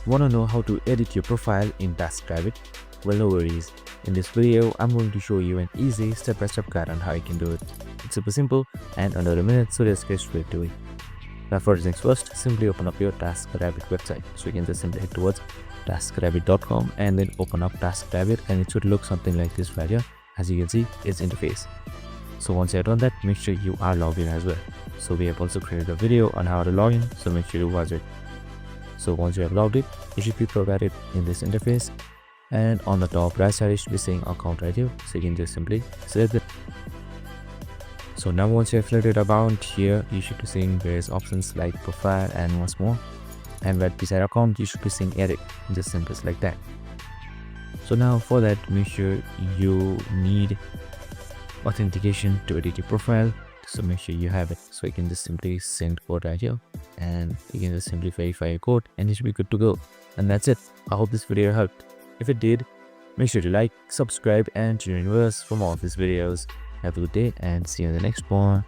Want to know how to edit your profile in TaskRabbit? Well, no worries. In this video, I'm going to show you an easy step-by-step guide on how you can do it. It's super simple and under a minute, so let's get straight to it. Now, first things first, simply open up your TaskRabbit website. So you can just simply head towards TaskRabbit.com and then open up TaskRabbit, and it should look something like this right here. As you can see, its interface. So once you're done that, make sure you are logged in as well. So we have also created a video on how to log in, so make sure you watch it. So once you have logged in, it should be provided in this interface, and on the top right side it should be saying account right here, so you can just simply select it. So now once you have selected account, here you should be seeing various options like profile and once more, and right beside account you should be seeing edit. Just simply select that. So now for that, make sure you need authentication to edit your profile, so make sure you have it. So you can just simply send code right here, and you can just simply verify your code, and you should be good to go. And that's it. I hope this video helped. If it did, make sure to like, subscribe, and tune in with us for more of these videos. Have a good day and see you in the next one.